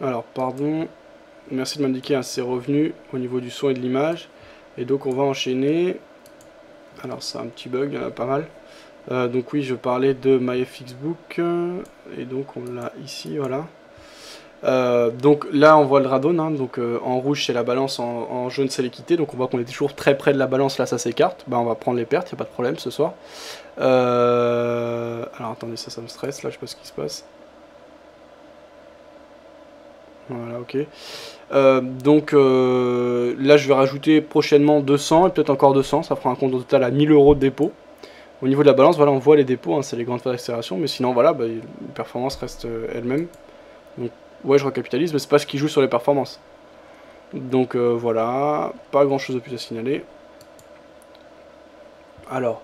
Alors, pardon, merci de m'indiquer ces revenus au niveau du son et de l'image. Et donc, on va enchaîner. Alors, c'est un petit bug, il y en a pas mal. Donc oui, je parlais de MyFXBook. Et donc, on l'a ici, voilà. Donc là on voit le radon, hein, donc en rouge c'est la balance, en jaune c'est l'équité, donc on voit qu'on est toujours très près de la balance, là ça s'écarte, bah on va prendre les pertes, y a pas de problème ce soir. Alors attendez, ça me stresse, là je sais pas ce qui se passe. Voilà, ok. Là je vais rajouter prochainement 200 et peut-être encore 200, ça fera un compte au total à 1000 euros de dépôt. Au niveau de la balance, voilà, on voit les dépôts, hein, c'est les grandes phases d'accélération, mais sinon voilà, bah, les performances restent elles-mêmes. Donc ouais, je recapitalise, mais c'est pas ce qui joue sur les performances. Donc voilà, pas grand chose de plus à signaler. Alors,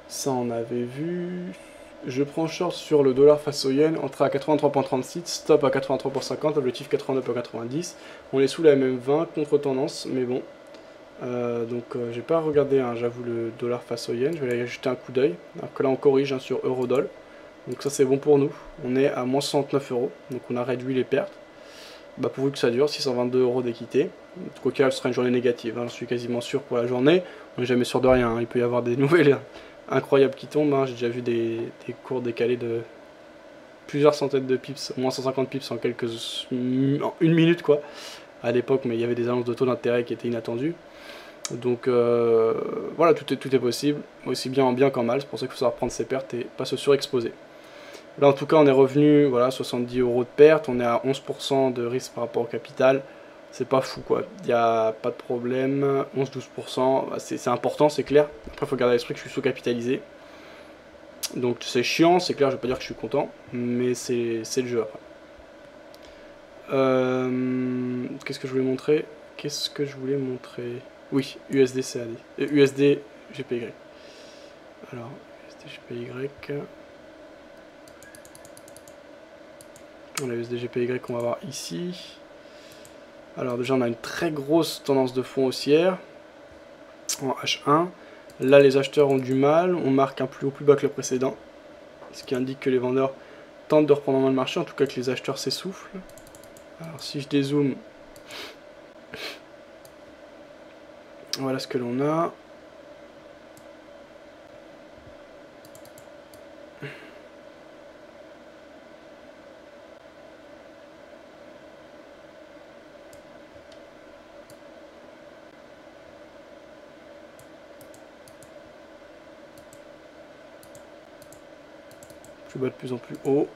ça on avait vu. Je prends short sur le dollar face au yen, entrée à 83,36, stop à 83,50, objectif 89,90. On est sous la MM20, contre-tendance, mais bon. J'ai pas regardé, hein, j'avoue, le dollar face au yen, je vais aller jeter un coup d'œil. Alors que là on corrige, hein, sur Eurodoll. Donc ça c'est bon pour nous. On est à moins 69 euros, donc on a réduit les pertes. Bah pourvu que ça dure, 622 euros d'équité. Quoi qu'il ce sera une journée négative, hein, je suis quasiment sûr pour la journée. On n'est jamais sûr de rien, hein. Il peut y avoir des nouvelles incroyables qui tombent, hein. J'ai déjà vu des cours décalés de plusieurs centaines de pips, au moins 150 pips en en une minute quoi, à l'époque, mais il y avait des annonces de taux d'intérêt qui étaient inattendues. Donc voilà, tout est possible, aussi bien en bien qu'en mal, c'est pour ça qu'il faut savoir prendre ses pertes et pas se surexposer. Là en tout cas on est revenu, voilà, 70 euros de perte, on est à 11% de risque par rapport au capital. C'est pas fou quoi, il n'y a pas de problème, 11-12%, c'est important, c'est clair. Après il faut garder à l'esprit que je suis sous-capitalisé. Donc c'est chiant, c'est clair, je vais pas dire que je suis content, mais c'est le jeu après. Qu'est-ce que je voulais montrer? Oui, USD CAD. USD GPY. Alors, USD GPY. On a USD GPY qu'on va voir ici. Alors déjà on a une très grosse tendance de fond haussière en H1. Là les acheteurs ont du mal, on marque un plus haut plus bas que le précédent, ce qui indique que les vendeurs tentent de reprendre en main le marché, en tout cas que les acheteurs s'essoufflent. Alors si je dézoome, voilà ce que l'on a. Plus bas de plus en plus haut.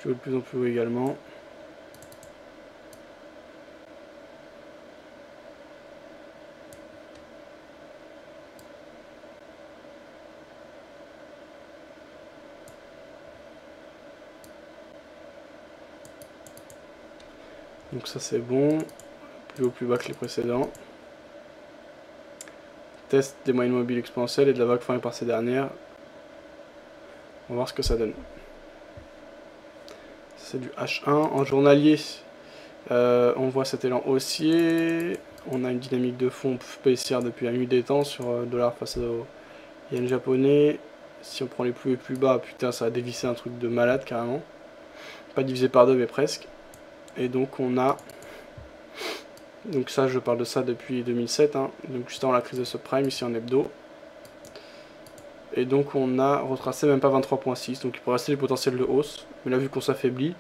Plus haut de plus en plus haut également. Donc ça c'est bon. Plus haut plus bas que les précédents. Test des moyennes mobiles exponentielles et de la vague formée par ces dernières. On va voir ce que ça donne. C'est du H1 en journalier. On voit cet élan haussier. On a une dynamique de fond baissière depuis la nuit des temps sur le dollar face au yen japonais. Si on prend les plus hauts et plus bas, putain, ça a dévissé un truc de malade carrément. Pas divisé par deux, mais presque. Et donc on a... Donc ça, je parle de ça depuis 2007, hein. Donc juste avant la crise de subprime, ici en hebdo. Et donc on a retracé même pas 23,6, donc il pourrait rester du potentiel de hausse. Mais là, vu qu'on s'affaiblit,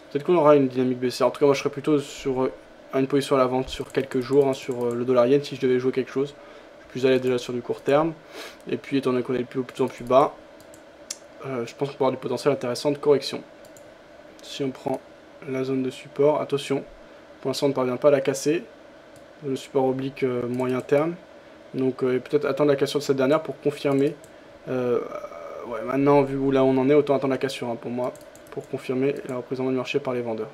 peut-être qu'on aura une dynamique baissière. En tout cas, moi je serais plutôt sur une position à la vente sur quelques jours, hein, sur le dollar yen si je devais jouer quelque chose. Je suis plus à l'aise déjà sur du court terme. Et puis étant donné qu'on est de plus en plus bas, je pense qu'on peut avoir du potentiel intéressant de correction. Si on prend la zone de support, attention, pour l'instant on ne parvient pas à la casser. Le support oblique moyen terme. Donc peut-être attendre la cassure de cette dernière pour confirmer. Ouais, maintenant vu où là on en est, autant attendre la cassure, hein, pour moi, pour confirmer la représentation du marché par les vendeurs.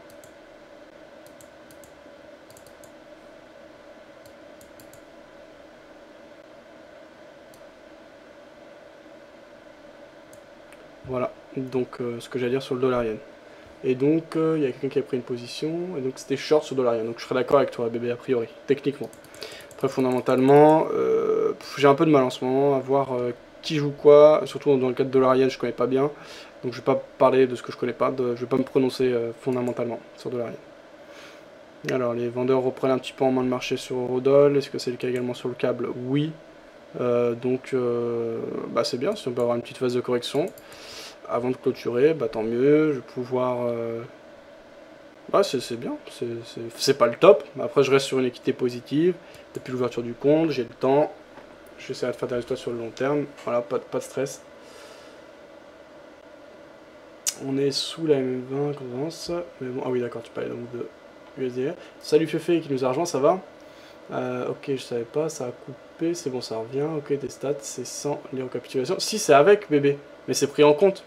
Voilà, donc ce que j'allais dire sur le dollar yen. Et donc il y a quelqu'un qui a pris une position, et donc c'était short sur le dollar yen. Donc je serais d'accord avec toi, bébé, a priori, techniquement. Après, fondamentalement, j'ai un peu de mal en ce moment à voir qui joue quoi, surtout dans le cas de dollar-yen, je connais pas bien. Donc je vais pas parler de ce que je connais pas, je vais pas me prononcer fondamentalement sur dollar-yen. Alors les vendeurs reprennent un petit peu en main le marché sur Eurodoll, est-ce que c'est le cas également sur le câble? Oui. Bah c'est bien, si on peut avoir une petite phase de correction avant de clôturer, bah tant mieux, je vais pouvoir... Ouais, c'est bien, c'est pas le top, après je reste sur une équité positive, depuis l'ouverture du compte, j'ai le temps, j'essaie de faire des résultats sur le long terme, voilà, pas de stress. On est sous la MM20, commence. Mais bon, ah oui, d'accord, tu parlais donc de USDR. Salut Fefe qui nous a rejoint, ça va? Ok, je savais pas, ça a coupé, c'est bon, ça revient. Ok, tes stats, c'est sans les recapitulations. Si, c'est avec bébé, mais c'est pris en compte.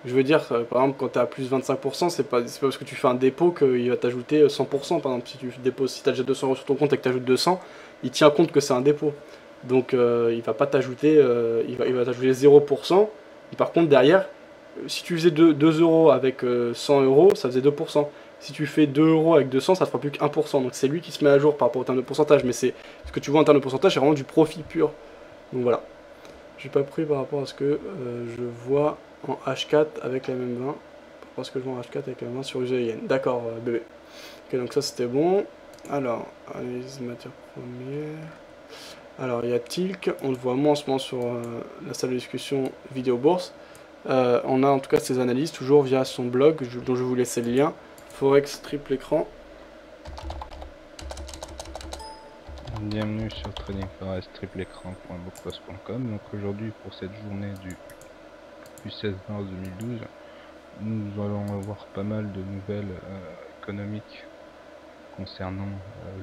Je veux dire, par exemple, quand t'es à plus 25%, c'est pas parce que tu fais un dépôt qu'il va t'ajouter 100%. Par exemple, si tu déposes, si t'as déjà 200 euros sur ton compte et que t'ajoutes 200, il tient compte que c'est un dépôt. Donc, il va pas t'ajouter, il va t'ajouter 0%. Et par contre, derrière, si tu faisais 2 euros avec 100 euros, ça faisait 2%. Si tu fais 2 euros avec 200, ça fera plus que 1%. Donc c'est lui qui se met à jour par rapport au terme de pourcentage. Mais c'est ce que tu vois en termes de pourcentage, c'est vraiment du profit pur. Donc voilà. J'ai pas pris par rapport à ce que je vois en H4 avec la même 20. Par rapport à ce que je vois en H4 avec la même 20 sur USD. D'accord, bébé. Ok, donc ça c'était bon. Alors, analyse matière première. Alors, il y a Tilk. On le voit moins en ce moment sur la salle de discussion vidéo bourse. On a en tout cas ses analyses toujours via son blog dont je vais vous laisser le lien. Forex triple écran. Bienvenue sur tradingforex-écran.blogspot.com. Donc aujourd'hui, pour cette journée du 16 mars 2012, nous allons avoir pas mal de nouvelles économiques concernant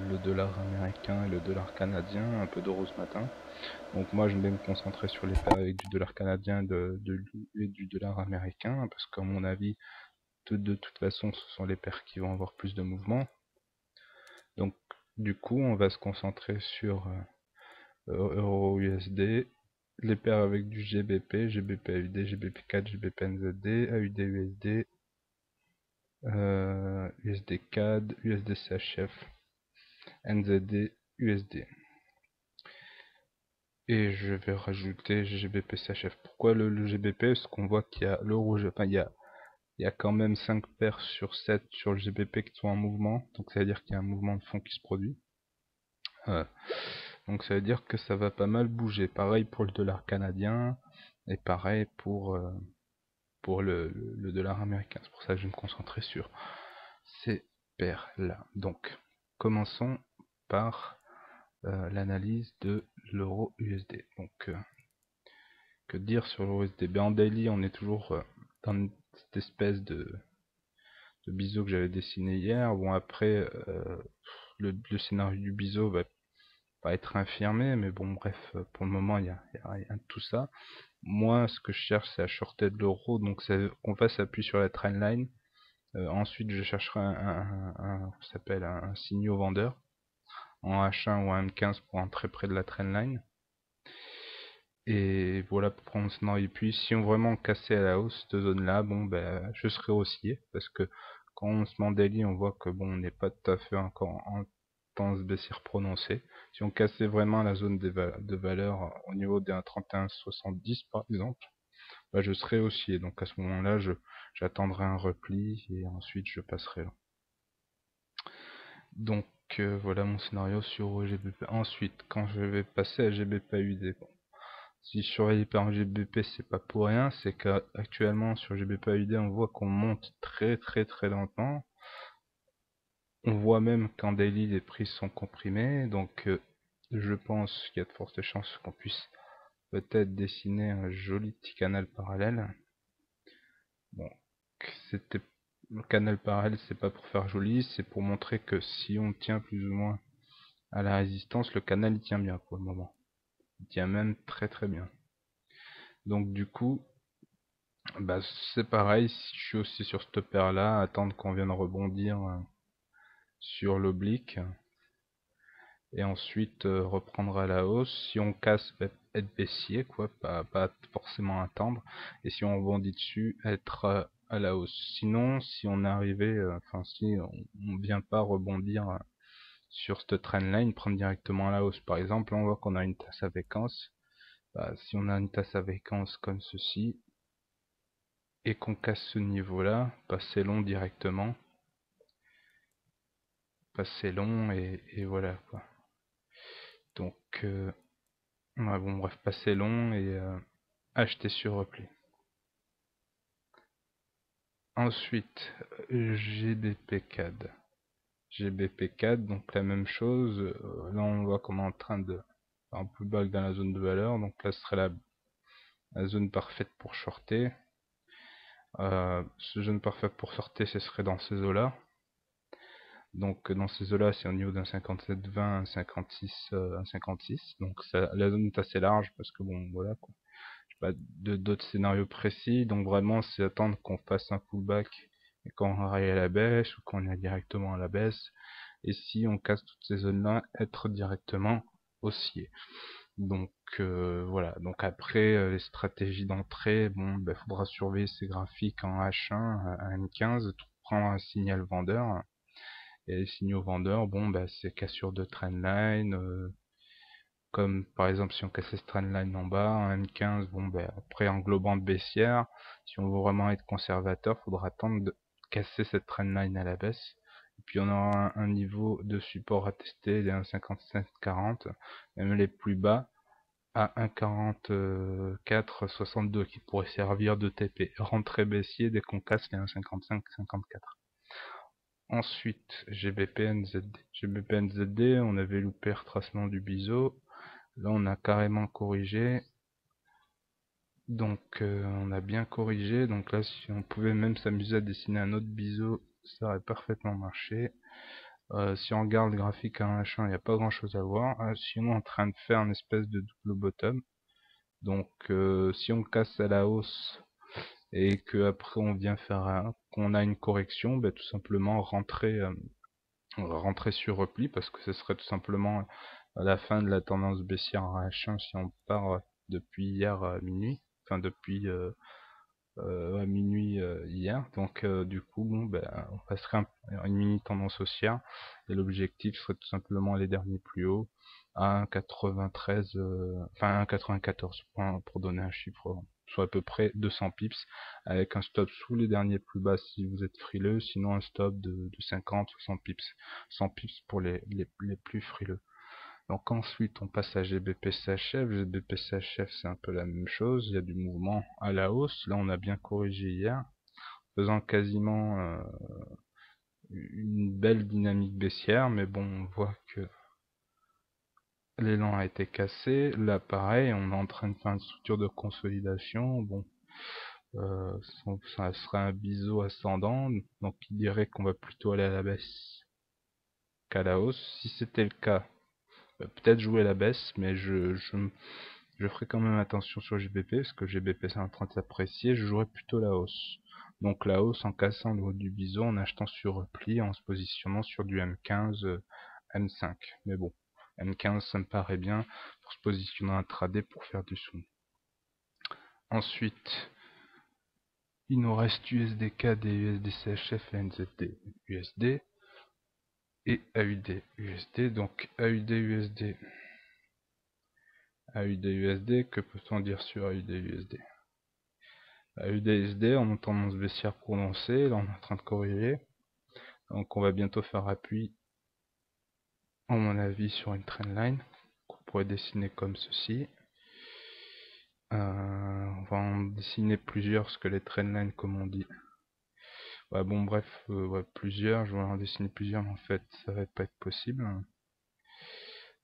le dollar américain et le dollar canadien, un peu d'euros ce matin. Donc moi, je vais me concentrer sur les paires avec du dollar canadien et du dollar américain, parce qu'à mon avis, de toute façon, ce sont les paires qui vont avoir plus de mouvement. Donc du coup, on va se concentrer sur euro USD, les paires avec du GBP, GBP AUD, GBP 4, GBP NZD, AUD USD, USD CAD, USD CHF, NZD, USD. Et je vais rajouter GBP CHF. Pourquoi le GBP? Parce qu'on voit qu'il y a l'euro, enfin il y a quand même 5 paires sur 7 sur le GBP qui sont en mouvement, donc ça veut dire qu'il y a un mouvement de fond qui se produit. Donc ça veut dire que ça va pas mal bouger. Pareil pour le dollar canadien et pareil pour le dollar américain. C'est pour ça que je vais me concentrer sur ces paires-là. Donc commençons par l'analyse de l'euro USD. Donc que dire sur l'euro USD? Ben, en daily, on est toujours dans cette espèce de biseau que j'avais dessiné hier. Bon, après, le scénario du biseau va pas être infirmé, mais bon, bref, pour le moment, il y a rien de tout ça. Moi, ce que je cherche, c'est à shorter de l'euro, donc on va s'appuyer sur la trendline. Ensuite, je chercherai un signal vendeur en H1 ou en M15 pour entrer près de la trendline. Et voilà pour prendre ce scénario. Et puis, si on vraiment cassait à la hausse cette zone-là, bon, ben, je serais haussier parce que quand on se met en daily, on voit que bon, on n'est pas tout à fait encore en tendance baissière prononcée. Si on cassait vraiment la zone de valeur au niveau d'un 31,70 par exemple, bah, je serais haussier. Donc à ce moment-là, j'attendrai un repli et ensuite je passerai là. Donc voilà mon scénario sur GBP. Ensuite, quand je vais passer à GBP AUD, bon, si je surveille par GBP, c'est pas pour rien, c'est qu'actuellement sur GBP AUD, on voit qu'on monte très lentement. On voit même qu'en daily, les prix sont comprimés, donc je pense qu'il y a de fortes chances qu'on puisse peut-être dessiner un joli petit canal parallèle. Bon, c'était le canal parallèle, c'est pas pour faire joli, c'est pour montrer que si on tient plus ou moins à la résistance, le canal il tient bien pour le moment. Il tient même très bien. Donc du coup, bah c'est pareil, si je suis aussi sur cette paire là, attendre qu'on vienne rebondir sur l'oblique et ensuite reprendre à la hausse. Si on casse, être baissier, quoi, pas forcément attendre. Et si on rebondit dessus, être à la hausse. Sinon, si on est arrivé, enfin si on vient pas rebondir sur cette trendline, prendre directement à la hausse. Par exemple, on voit qu'on a une tasse à séquence. Si on a une tasse à séquence comme ceci, et qu'on casse ce niveau-là, passer long directement, passer long et voilà quoi. Donc, ouais, bon bref, passer long et acheter sur repli. Ensuite, GBP-CAD. GBP-CAD, donc la même chose. Là, on voit qu'on est en train de faire un pullback dans la zone de valeur. Donc là, ce serait la zone parfaite pour shorter. Ce zone parfait pour shorter, ce serait dans ces eaux-là. Donc dans ces eaux-là, c'est au niveau d'un 57,20, un 56, un 56. Donc ça, la zone est assez large parce que bon, voilà quoi. Pas d'autres scénarios précis, donc vraiment c'est attendre qu'on fasse un pullback et qu'on aille à la baisse ou qu'on aille directement à la baisse, et si on casse toutes ces zones là, être directement haussier. Donc voilà, donc après les stratégies d'entrée, bon faudra surveiller ces graphiques en H1 à M15, prendre un signal vendeur, et les signaux vendeurs, bon c'est cassure de trendline, comme par exemple si on cassait ce trendline en bas, un M15, bon après englobant de baissière, si on veut vraiment être conservateur, faudra attendre de casser cette trendline à la baisse. Et puis on aura un niveau de support à tester, les 1,5740, même les plus bas, à 1,4462 qui pourrait servir de TP. Rentrée baissier dès qu'on casse les 1,5554. Ensuite, GBP-NZD. GBP-NZD, on avait loupé le retracement du biseau. Là, on a carrément corrigé. Donc, on a bien corrigé. Donc là, si on pouvait même s'amuser à dessiner un autre biseau, ça aurait parfaitement marché. Si on regarde le graphique à un H1, il n'y a pas grand chose à voir. Sinon, on est en train de faire une espèce de double bottom. Donc, si on casse à la hausse et que après on vient faire qu'on a une correction, tout simplement rentrer sur repli, parce que ce serait tout simplement à la fin de la tendance baissière en H1 si on part depuis hier à minuit, enfin depuis à minuit hier. Donc du coup, bon, on passerait une mini tendance haussière et l'objectif serait tout simplement les derniers plus hauts à 1,93, enfin 1,94 points pour donner un chiffre, soit à peu près 200 pips, avec un stop sous les derniers plus bas si vous êtes frileux, sinon un stop de 50 ou 100 pips, 100 pips pour les plus frileux. Donc ensuite on passe à GBP-CHF. GBP-CHF c'est un peu la même chose, il y a du mouvement à la hausse. Là on a bien corrigé hier, faisant quasiment une belle dynamique baissière, mais bon on voit que l'élan a été cassé. Là pareil, on est en train de faire une structure de consolidation. Bon, ça serait un biseau ascendant, donc il dirait qu'on va plutôt aller à la baisse qu'à la hausse. Si c'était le cas, peut-être jouer à la baisse, mais je ferai quand même attention sur GBP, parce que GBP c'est en train de s'apprécier, je jouerai plutôt la hausse. Donc la hausse en cassant le haut du biseau, en achetant sur repli, en se positionnant sur du M15, M5. Mais bon, M15 ça me paraît bien pour se positionner intraday pour faire du son. Ensuite, il nous reste USDCAD et USDCHF et NZD USD et AUD USD. Donc AUD USD. AUD USD, que peut-on dire sur AUD USD? AUD USD, on a tendance baissière prononcée, là on est en train de corriger. Donc on va bientôt faire appui, à mon avis, sur une trendline qu'on pourrait dessiner comme ceci. On va en dessiner plusieurs, parce que les trendlines, comme on dit. Ouais, bon, bref, ouais, plusieurs, je vais en dessiner plusieurs, mais en fait, ça va pas être possible.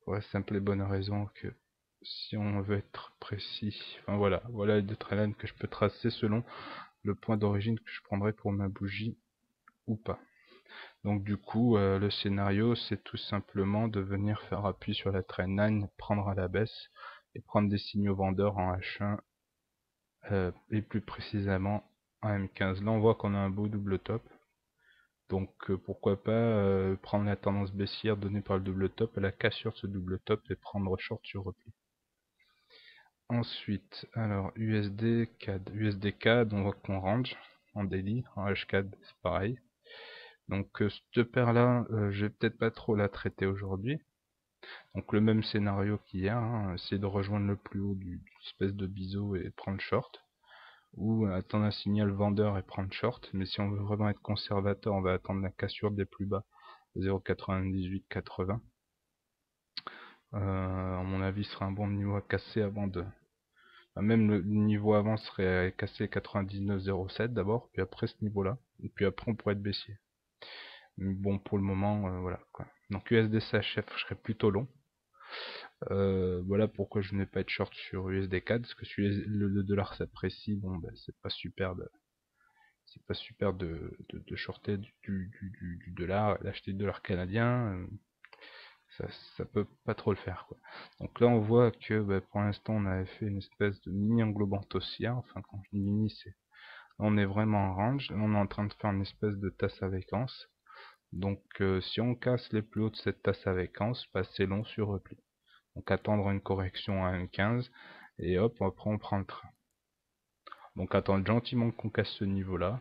Pour la simple et bonne raison que si on veut être précis, enfin voilà les deux trendlines que je peux tracer selon le point d'origine que je prendrai pour ma bougie ou pas. Donc du coup, le scénario, c'est tout simplement de venir faire appui sur la trendline, prendre à la baisse et prendre des signaux vendeurs en H1 et plus précisément en M15. Là, on voit qu'on a un beau double top. Donc pourquoi pas prendre la tendance baissière donnée par le double top, à la cassure de ce double top et prendre short sur repli. Ensuite, alors USD CAD. USD CAD, on voit qu'on range en daily, en HCAD c'est pareil. Donc cette paire là, je vais peut-être pas trop la traiter aujourd'hui. Donc le même scénario qu'hier, hein, essayer de rejoindre le plus haut du espèce de biseau et prendre short, ou attendre un signal vendeur et prendre short. Mais si on veut vraiment être conservateur, on va attendre la cassure des plus bas, 0,9880. À mon avis, ce sera un bon niveau à casser avant de... Enfin, même le niveau avant serait cassé 99,07 d'abord, puis après ce niveau-là, et puis après on pourrait être baissier. Mais bon, pour le moment, voilà quoi. Donc USD CHF, je serais plutôt long. Voilà pourquoi je n'ai pas être short sur USD4, parce que si le dollar s'apprécie, bon ben c'est pas super de shorter du dollar, d'acheter du dollar canadien, ça peut pas trop le faire quoi. Donc là on voit que ben, pour l'instant on avait fait une espèce de mini englobante haussière, enfin quand je dis mini c'est, on est vraiment en range, on est en train de faire une espèce de tasse à séquence. Donc si on casse les plus hauts de cette tasse à séquence, bah, c'est long sur repli. Donc attendre une correction à 1,15 et hop, après on prend le train. Donc attendre gentiment qu'on casse ce niveau là,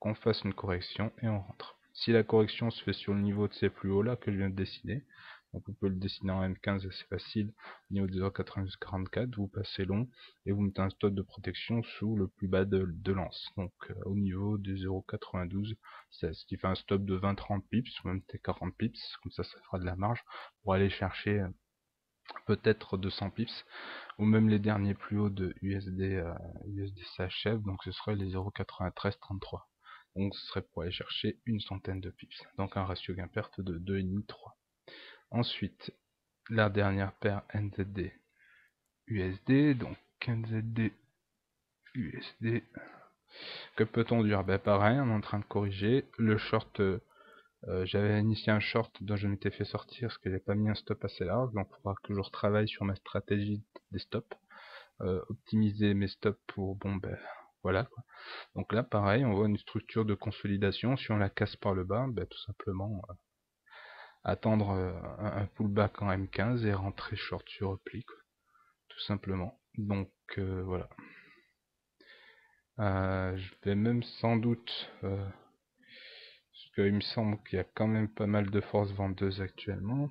qu'on fasse une correction et on rentre. Si la correction se fait sur le niveau de ces plus hauts là que je viens de dessiner, donc on peut le dessiner en M15 assez facile, au niveau de 0,9244, vous passez long et vous mettez un stop de protection sous le plus bas de lance, donc au niveau de 0,92, ce qui fait un stop de 20-30 pips, ou même 40 pips, comme ça fera de la marge pour aller chercher peut-être 200 pips, ou même les derniers plus hauts de USD CHF, donc ce serait les 0,9333. Donc ce serait pour aller chercher une centaine de pips. Donc un ratio gain-perte de 2,5-3. Ensuite, la dernière paire NZD USD, donc NZD USD. Que peut-on dire? Ben pareil, on est en train de corriger. Le short, j'avais initié un short dont je m'étais fait sortir parce que j'ai pas mis un stop assez large, donc il faudra que je retravaille sur ma stratégie des stops. Optimiser mes stops pour, bon ben voilà quoi. Donc là pareil, on voit une structure de consolidation. Si on la casse par le bas, ben, tout simplement attendre un pullback en M15 et rentrer short sur repli quoi, tout simplement. Donc voilà. Je vais même sans doute parce qu'il me semble qu'il y a quand même pas mal de forces vendeuses actuellement.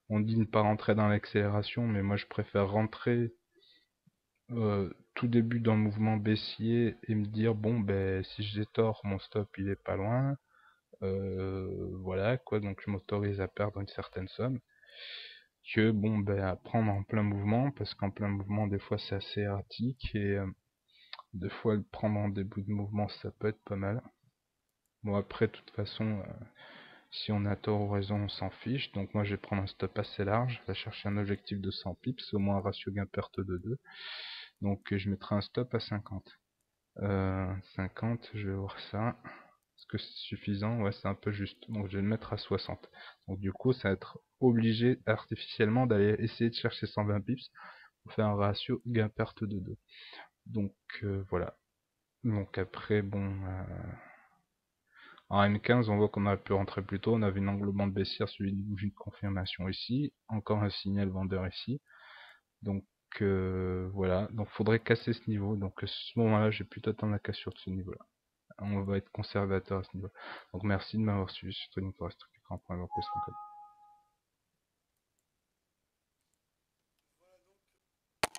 On dit ne pas rentrer dans l'accélération, mais moi je préfère rentrer tout début dans le mouvement baissier et me dire bon ben si j'ai tort, mon stop il est pas loin, voilà quoi, donc je m'autorise à perdre une certaine somme, que bon ben à prendre en plein mouvement, parce qu'en plein mouvement des fois c'est assez erratique et des fois le prendre en début de mouvement ça peut être pas mal. Bon après de toute façon si on a tort ou raison on s'en fiche, donc moi je vais prendre un stop assez large, je vais chercher un objectif de 100 pips, au moins un ratio gain perte de 2. Donc je mettrai un stop à 50. 50, je vais voir ça. Est-ce que c'est suffisant? Ouais, c'est un peu juste. Donc je vais le mettre à 60. Donc du coup, ça va être obligé artificiellement d'aller essayer de chercher 120 pips pour faire un ratio gain-perte de 2. Donc voilà. Donc après, bon... en M15, on voit qu'on a pu rentrer plus tôt. On avait une englobante baissière suivie d'une bougie de confirmation ici. Encore un signal vendeur ici. Donc voilà, donc faudrait casser ce niveau, donc à ce moment-là j'ai plutôt attendre la cassure de ce niveau-là. On va être conservateur à ce niveau-là. Donc merci de m'avoir suivi sur Trading Forest.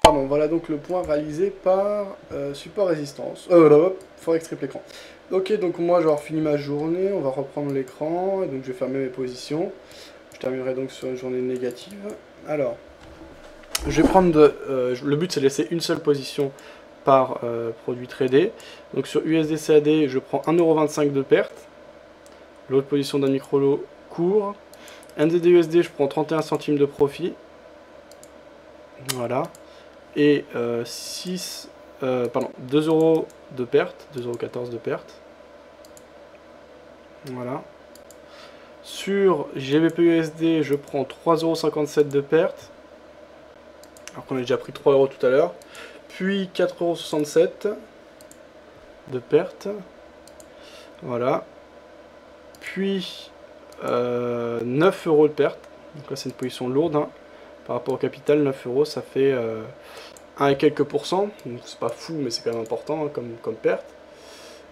Pardon, voilà donc le point réalisé par support résistance. Forex triple écran. Ok, donc moi je vais avoir fini ma journée, on va reprendre l'écran, et donc je vais fermer mes positions. Je terminerai donc sur une journée négative. Alors, je vais prendre le but c'est de laisser une seule position par produit tradé. Donc sur USD-CAD, je prends 1,25€ de perte. L'autre position d'un micro-lot court. NZD-USD, je prends 31 centimes de profit. Voilà. Et 2 euros de perte, 2,14€ de perte. Voilà. Sur GBP-USD, je prends 3,57€ de perte. Alors qu'on a déjà pris 3€ tout à l'heure. Puis 4,67€ de perte. Voilà. Puis 9€ de perte. Donc là c'est une position lourde. Hein. Par rapport au capital, 9€, ça fait 1 et quelques pourcents. Donc c'est pas fou, mais c'est quand même important hein, comme perte.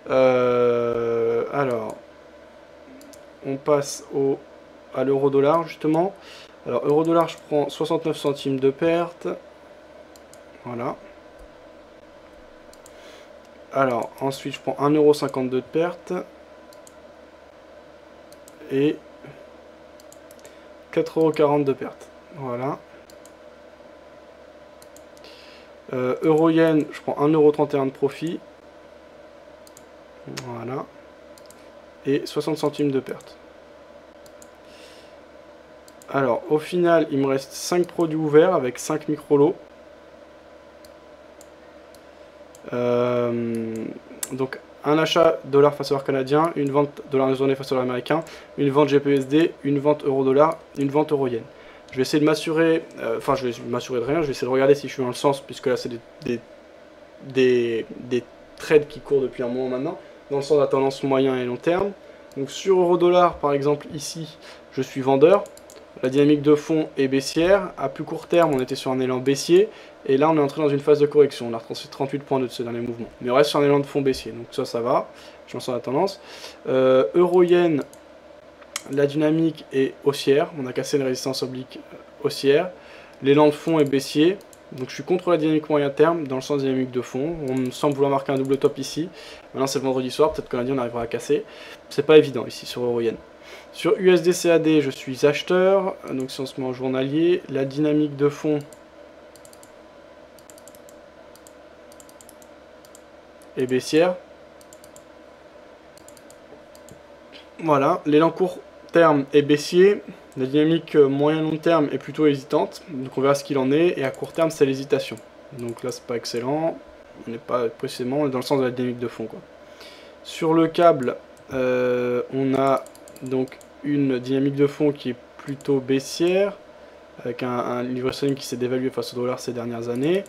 Alors, on passe à l'euro-dollar justement. Alors euro-dollar, je prends 69 centimes de perte. Voilà. Alors ensuite je prends 1,52€ de perte. Et 4,40€ de perte. Voilà. Euro-yen, je prends 1,31€ de profit. Voilà. Et 60 centimes de perte. Alors, au final, il me reste 5 produits ouverts avec 5 micro-lots. Donc, un achat dollar face au dollar canadien, une vente dollar new-zélandais face au dollar américain, une vente GPUSD, une vente euro-dollar, une vente euro-yen. Je vais essayer de m'assurer, je vais m'assurer de rien, je vais essayer de regarder si je suis dans le sens, puisque là c'est des trades qui courent depuis un moment maintenant, dans le sens de la tendance moyen et long terme. Donc sur euro-dollar par exemple, ici, je suis vendeur, la dynamique de fond est baissière, à plus court terme on était sur un élan baissier, et là on est entré dans une phase de correction, on a retransféré 38 points de ce dernier mouvement, mais on reste sur un élan de fond baissier, donc ça va, je lance la tendance. Euro-yen, la dynamique est haussière, on a cassé une résistance oblique haussière, l'élan de fond est baissier, donc je suis contre la dynamique moyen terme dans le sens dynamique de fond, on me semble vouloir marquer un double top ici, maintenant c'est le vendredi soir, peut-être que lundi on arrivera à casser, c'est pas évident ici sur euro-yen. Sur USD-CAD, je suis acheteur, donc si on se met en journalier, la dynamique de fond est baissière. Voilà, l'élan court terme est baissier, la dynamique moyen-long terme est plutôt hésitante, donc on verra ce qu'il en est, et à court terme c'est l'hésitation. Donc là c'est pas excellent, on n'est pas précisément, on est dans le sens de la dynamique de fond, quoi. Sur le câble, on a donc une dynamique de fond qui est plutôt baissière, avec un livre sterling qui s'est dévalué face au dollar ces dernières années.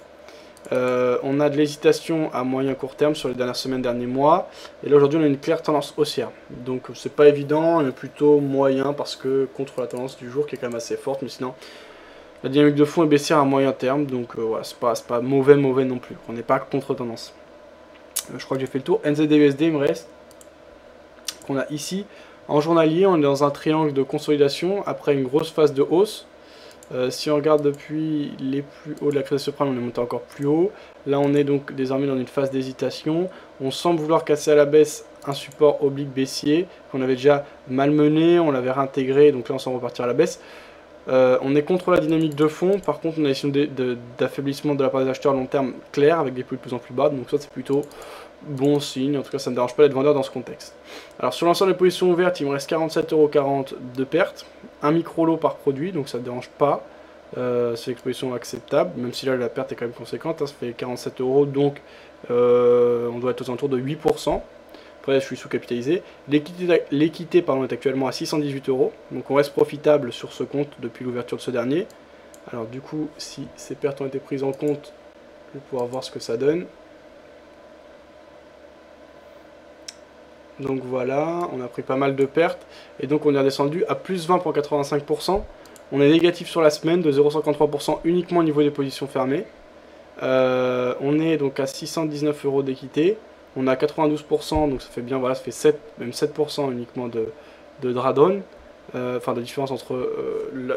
On a de l'hésitation à moyen court terme sur les dernières semaines, derniers mois, et là aujourd'hui on a une claire tendance haussière, donc c'est pas évident, mais plutôt moyen parce que contre la tendance du jour qui est quand même assez forte, mais sinon la dynamique de fond est baissière à moyen terme, donc voilà, c'est pas mauvais non plus, on n'est pas contre tendance. Je crois que j'ai fait le tour. NZD-USD il me reste, qu'on a ici en journalier, on est dans un triangle de consolidation après une grosse phase de hausse. Si on regarde depuis les plus hauts de la crise suprême, on est monté encore plus haut. Là, on est donc désormais dans une phase d'hésitation. On semble vouloir casser à la baisse un support oblique baissier qu'on avait déjà malmené, on l'avait réintégré, donc là on s'en repartir à la baisse. On est contre la dynamique de fond, par contre on a une situation d'affaiblissement de la part des acheteurs à long terme clair, avec des prix de plus en plus bas, donc ça c'est plutôt bon signe, en tout cas ça ne me dérange pas d'être vendeur dans ce contexte. Alors sur l'ensemble des positions ouvertes, il me reste 47,40€ de perte, un micro-lot par produit, donc ça ne dérange pas, c'est l'exposition acceptable, même si là la perte est quand même conséquente, hein, ça fait 47€, donc on doit être aux alentours de 8%. Après, je suis sous-capitalisé. L'équité est actuellement à 618€, donc on reste profitable sur ce compte depuis l'ouverture de ce dernier. Alors du coup, si ces pertes ont été prises en compte, je vais pouvoir voir ce que ça donne. Donc voilà, on a pris pas mal de pertes, et donc on est redescendu à plus 20,85%. On est négatif sur la semaine de 0,53% uniquement au niveau des positions fermées. On est donc à 619€ d'équité. On a 92%, donc ça fait bien, voilà, ça fait même 7% uniquement de drawdown, enfin de différence entre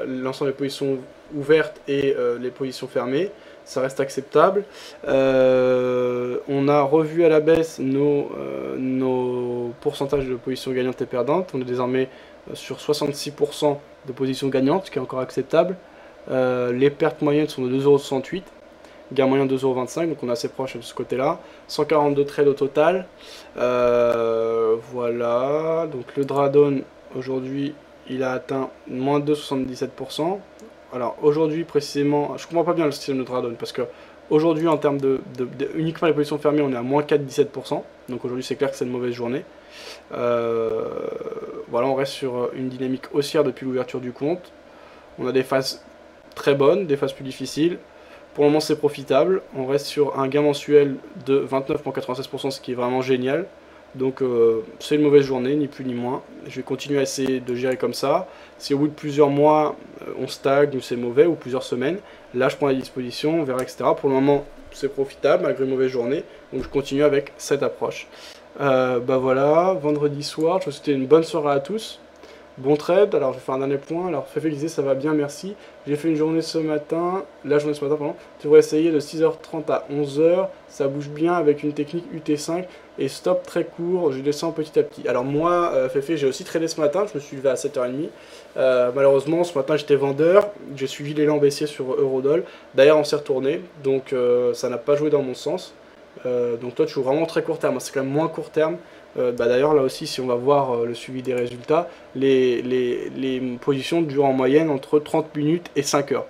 l'ensemble des positions ouvertes et les positions fermées, ça reste acceptable. On a revu à la baisse nos pourcentages de positions gagnantes et perdantes, on est désormais sur 66% de positions gagnantes, ce qui est encore acceptable. Les pertes moyennes sont de 2,68€. Gain moyen 2,25€, donc on est assez proche de ce côté-là. 142 trades au total. Voilà, donc le drawdown aujourd'hui il a atteint moins 2,77%. Alors aujourd'hui précisément, je comprends pas bien le système de drawdown parce que aujourd'hui en termes uniquement les positions fermées on est à moins 4,17%. Donc aujourd'hui c'est clair que c'est une mauvaise journée. Voilà, on reste sur une dynamique haussière depuis l'ouverture du compte. On a des phases très bonnes, des phases plus difficiles. Pour le moment c'est profitable, on reste sur un gain mensuel de 29,96%, ce qui est vraiment génial. Donc c'est une mauvaise journée, ni plus ni moins. Je vais continuer à essayer de gérer comme ça. Si au bout de plusieurs mois on stagne ou c'est mauvais, ou plusieurs semaines, là je prends la disposition, on verra, etc. Pour le moment c'est profitable malgré une mauvaise journée, donc je continue avec cette approche. Bah voilà, vendredi soir, je vous souhaite une bonne soirée à tous. Bon trade, alors je vais faire un dernier point. Alors Fefe disait ça va bien, merci. J'ai fait une journée ce matin, la journée ce matin, pardon. Tu devrais essayer de 6h30 à 11h. Ça bouge bien avec une technique UT5 et stop très court. Je descends petit à petit. Alors moi, Fefe, j'ai aussi tradé ce matin. Je me suis levé à 7h30. Malheureusement, ce matin j'étais vendeur. J'ai suivi l'élan baissier sur Eurodoll. D'ailleurs, on s'est retourné, donc ça n'a pas joué dans mon sens. Donc toi, tu joues vraiment très court terme. C'est quand même moins court terme. D'ailleurs, là aussi, si on va voir le suivi des résultats, les positions durent en moyenne entre 30 minutes et 5 heures.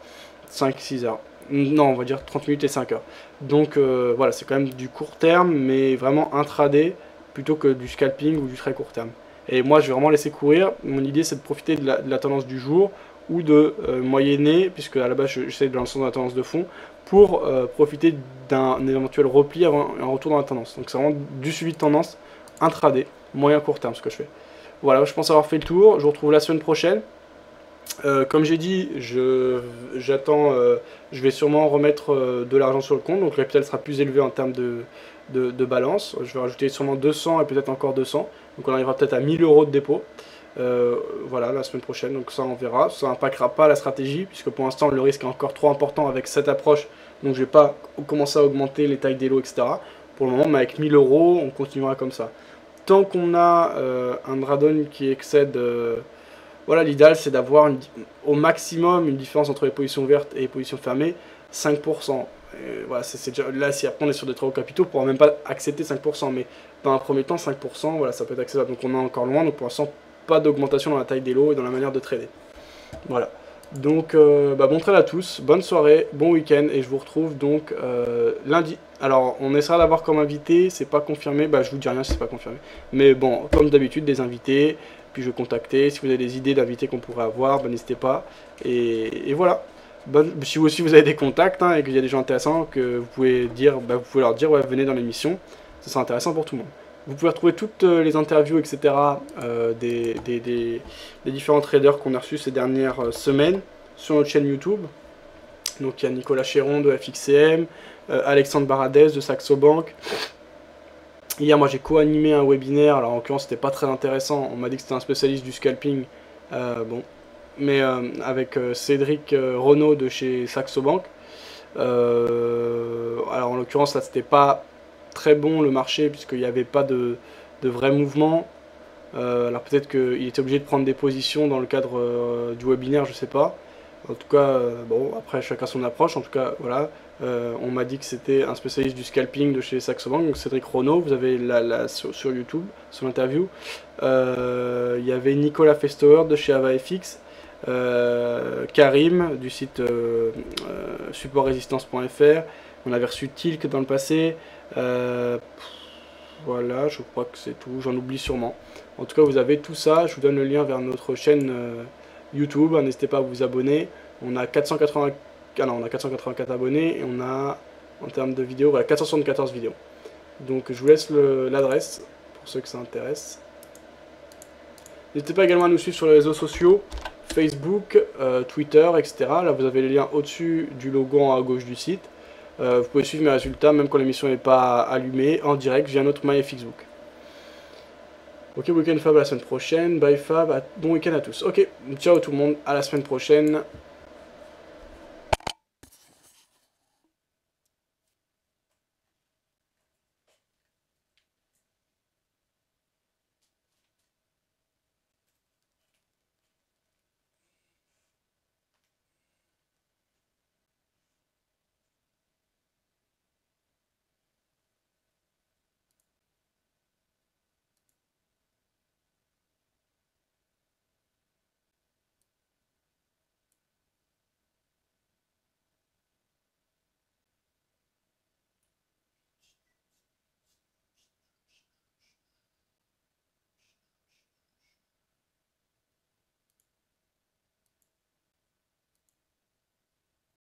5-6 heures. Non, on va dire 30 minutes et 5 heures. Donc voilà, c'est quand même du court terme, mais vraiment intraday, plutôt que du scalping ou du très court terme. Et moi, je vais vraiment laisser courir. Mon idée, c'est de profiter de la tendance du jour ou de moyenner, puisque à la base, j'essaie de lancer dans la tendance de fond, pour profiter d'un éventuel repli avant un retour dans la tendance. Donc c'est vraiment du suivi de tendance intraday, moyen court terme ce que je fais. Voilà, je pense avoir fait le tour. Je vous retrouve la semaine prochaine. Comme j'ai dit, j'attends, je vais sûrement remettre de l'argent sur le compte, donc le capital sera plus élevé en termes de balance. Je vais rajouter sûrement 200 et peut-être encore 200, donc on arrivera peut-être à 1000 euros de dépôt. Voilà, la semaine prochaine, donc ça on verra. Ça n'impactera pas la stratégie, puisque pour l'instant le risque est encore trop important avec cette approche, donc je ne vais pas commencer à augmenter les tailles des lots, etc. Pour le moment, mais avec 1000 euros, on continuera comme ça. Tant qu'on a un drawdown qui excède... voilà, l'idéal c'est d'avoir au maximum une différence entre les positions ouvertes et les positions fermées, 5%. Et voilà, déjà, là, si après on est sur des travaux capitaux, on ne pourra même pas accepter 5%, mais dans un premier temps, 5%, voilà, ça peut être acceptable. Donc on est encore loin, donc pour l'instant, pas d'augmentation dans la taille des lots et dans la manière de trader. Voilà. Donc, bon trade à tous, bonne soirée, bon week-end, et je vous retrouve donc lundi. Alors, on essaiera d'avoir comme invité, c'est pas confirmé, je vous dis rien si c'est pas confirmé. Mais bon, comme d'habitude, des invités, puis je vais contacter. Si vous avez des idées d'invités qu'on pourrait avoir, n'hésitez pas. Et voilà. Si vous aussi vous avez des contacts et qu'il y a des gens intéressants que vous pouvez dire, vous pouvez leur dire, ouais, venez dans l'émission, ce sera intéressant pour tout le monde. Vous pouvez retrouver toutes les interviews, etc. Des différents traders qu'on a reçus ces dernières semaines sur notre chaîne YouTube. Donc il y a Nicolas Chéron de FXCM, Alexandre Baradez de Saxo Bank. Hier, moi j'ai co-animé un webinaire, alors en l'occurrence c'était pas très intéressant, on m'a dit que c'était un spécialiste du scalping, bon, mais avec Cédric Renaud de chez Saxo Bank. Alors en l'occurrence là c'était pas très bon le marché puisqu'il n'y avait pas de vrai mouvement. Alors peut-être qu'il était obligé de prendre des positions dans le cadre du webinaire, je sais pas. En tout cas, bon, après chacun son approche, en tout cas, voilà. On m'a dit que c'était un spécialiste du scalping de chez Saxo Bank, donc Cédric Renaud, vous avez sur YouTube, son interview. Il y avait Nicolas Festower de chez AvaFX, Karim du site supportresistance.fr, on avait reçu Tilk dans le passé. Voilà, je crois que c'est tout, j'en oublie sûrement. En tout cas, vous avez tout ça, je vous donne le lien vers notre chaîne YouTube, n'hésitez pas à vous abonner. On a 484 abonnés et on a, en termes de vidéos, voilà, 474 vidéos. Donc je vous laisse l'adresse pour ceux que ça intéresse. N'hésitez pas également à nous suivre sur les réseaux sociaux, Facebook, Twitter, etc. Là vous avez les liens au-dessus du logo en haut à gauche du site. Vous pouvez suivre mes résultats même quand l'émission n'est pas allumée, en direct via notre MyFXbook. Ok, week-end Fab à la semaine prochaine, bye Fab, bon week-end à tous. Ok, ciao tout le monde, à la semaine prochaine.